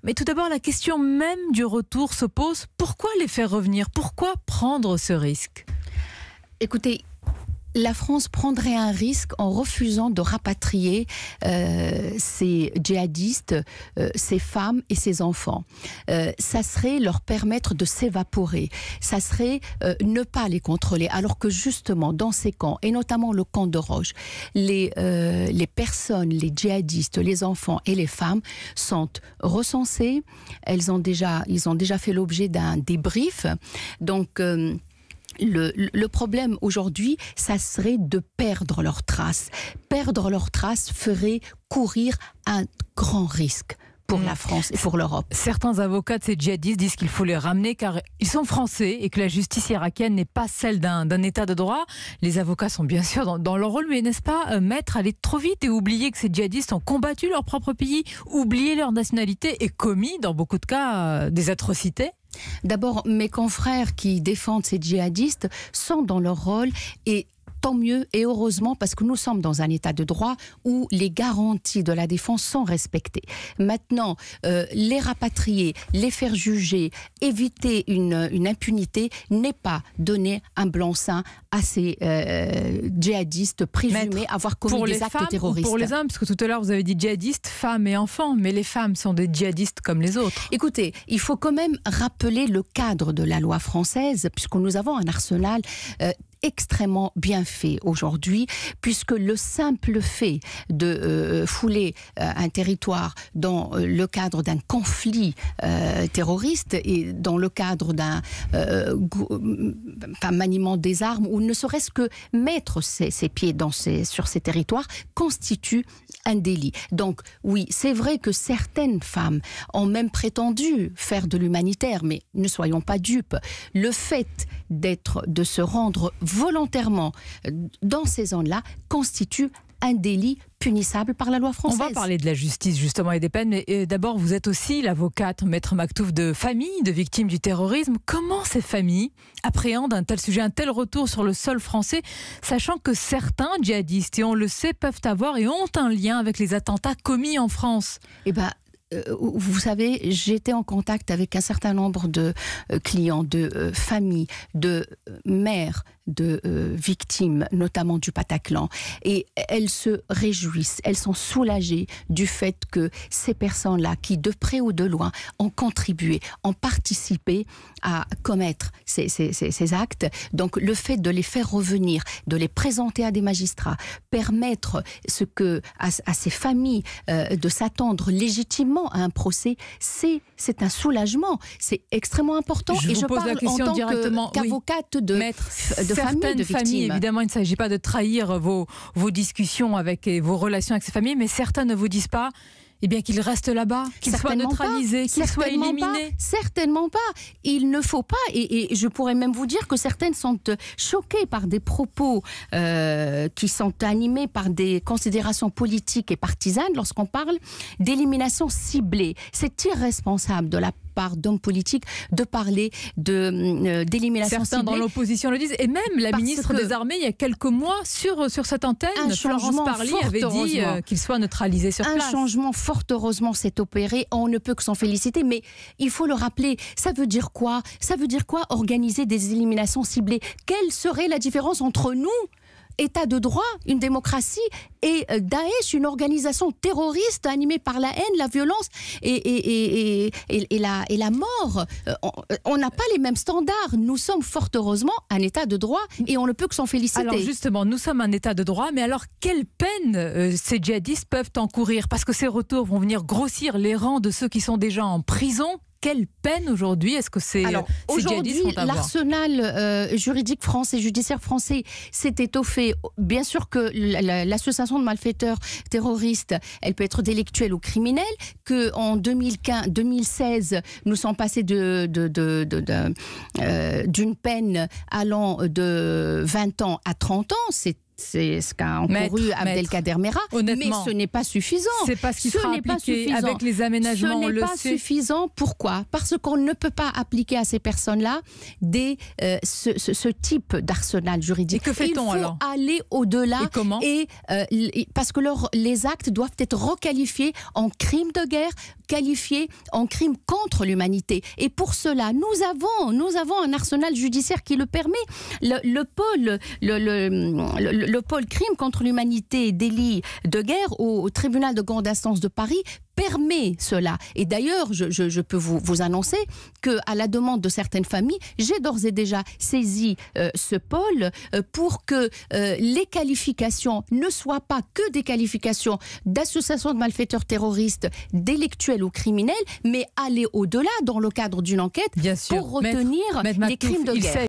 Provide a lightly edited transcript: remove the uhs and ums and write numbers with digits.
Mais tout d'abord, la question même du retour se pose. Pourquoi les faire revenir? Pourquoi prendre ce risque? Écoutez, la France prendrait un risque en refusant de rapatrier ces djihadistes, ces femmes et ces enfants. Ça serait leur permettre de s'évaporer. Ça serait ne pas les contrôler. Alors que justement, dans ces camps, et notamment le camp de Roche, les personnes, les djihadistes, les enfants et les femmes sont recensés. Ils ont déjà fait l'objet d'un débrief. Donc, le problème aujourd'hui, ça serait de perdre leurs traces. Perdre leurs traces ferait courir un grand risque pour la France et pour l'Europe. Certains avocats de ces djihadistes disent qu'il faut les ramener car ils sont français et que la justice irakienne n'est pas celle d'un état de droit. Les avocats sont bien sûr dans leur rôle, mais n'est-ce pas, maître, aller trop vite et oublier que ces djihadistes ont combattu leur propre pays, oublié leur nationalité et commis, dans beaucoup de cas, des atrocités? D'abord, mes confrères qui défendent ces djihadistes sont dans leur rôle et tant mieux et heureusement parce que nous sommes dans un état de droit où les garanties de la défense sont respectées. Maintenant, les rapatrier, les faire juger, éviter une impunité n'est pas donner un blanc-seing à ces djihadistes présumés avoir commis des actes terroristes. Pour les hommes, parce que tout à l'heure vous avez dit djihadistes, femmes et enfants, mais les femmes sont des djihadistes comme les autres. Écoutez, il faut quand même rappeler le cadre de la loi française, puisque nous avons un arsenal extrêmement bien fait aujourd'hui, puisque le simple fait de fouler un territoire dans le cadre d'un conflit terroriste et dans le cadre d'un maniement des armes ou ne serait-ce que mettre ses pieds sur ces territoires constitue un délit. Donc oui, c'est vrai que certaines femmes ont même prétendu faire de l'humanitaire, mais ne soyons pas dupes. Le fait de se rendre volontairement dans ces zones-là constitue un délit punissable par la loi française. On va parler de la justice justement et des peines, mais d'abord vous êtes aussi l'avocate, maître Maktouf, de familles de victimes du terrorisme. Comment ces familles appréhendent un tel sujet, un tel retour sur le sol français, sachant que certains djihadistes, et on le sait, peuvent avoir et ont un lien avec les attentats commis en France? Eh bien, vous savez, j'étais en contact avec un certain nombre de clients, de familles, de mères, de victimes, notamment du Bataclan. Et elles se réjouissent, elles sont soulagées du fait que ces personnes-là, qui de près ou de loin ont contribué, ont participé à commettre ces actes, donc le fait de les faire revenir, de les présenter à des magistrats, permettre à ces familles de s'attendre légitimement à un procès, c'est un soulagement, c'est extrêmement important. Je vous pose la question en tant qu'avocate de certaines familles, évidemment, il ne s'agit pas de trahir vos discussions et vos relations avec ces familles, mais certains ne vous disent pas qu'ils restent là-bas, qu'ils soient neutralisés, qu'ils soient éliminés. Certainement pas. Il ne faut pas, et je pourrais même vous dire que certaines sont choquées par des propos qui sont animés par des considérations politiques et partisanes lorsqu'on parle d'élimination ciblée. C'est irresponsable de la part d'hommes politiques de parler d'élimination ciblée. Certains dans l'opposition le disent, et même la ministre des Armées, il y a quelques mois, sur cette antenne, Florence Parly avait dit qu'ils soient neutralisés sur place. Un changement fort heureusement s'est opéré, on ne peut que s'en féliciter, mais il faut le rappeler, ça veut dire quoi? Ça veut dire quoi organiser des éliminations ciblées? Quelle serait la différence entre nous, État de droit, une démocratie, et Daesh, une organisation terroriste animée par la haine, la violence et la mort? On n'a pas les mêmes standards. Nous sommes fort heureusement un État de droit et on ne peut que s'en féliciter. Alors justement, nous sommes un État de droit, mais alors quelles peines ces djihadistes peuvent encourir? Parce que ces retours vont venir grossir les rangs de ceux qui sont déjà en prison. Quelle peine aujourd'hui est-ce que ces aujourd'hui, vont avoir? L'arsenal juridique français, judiciaire français s'est étoffé. Bien sûr que l'association de malfaiteurs terroristes, elle peut être délictuelle ou criminelle, qu'en 2016, nous sommes passés d'une peine allant de 20 ans à 30 ans. c'est ce qu'a encouru Abdelkader Mera, mais ce n'est pas suffisant. C'est pas ce qui sera appliqué avec les aménagements, on le sait. Ce n'est pas suffisant. Pourquoi ? Parce qu'on ne peut pas appliquer à ces personnes-là ce type d'arsenal juridique. Et que fait-on alors ? Il faut aller au-delà. Et comment ? Parce que les actes doivent être requalifiés en crimes de guerre, qualifiés en crimes contre l'humanité. Et pour cela, nous avons un arsenal judiciaire qui le permet. Le pôle crime contre l'humanité et délits de guerre au tribunal de grande instance de Paris permet cela. Et d'ailleurs, je peux vous annoncer qu'à la demande de certaines familles, j'ai d'ores et déjà saisi ce pôle pour que les qualifications ne soient pas que des qualifications d'association de malfaiteurs terroristes, délictuels ou criminels, mais aller au-delà dans le cadre d'une enquête pour retenir les crimes de guerre.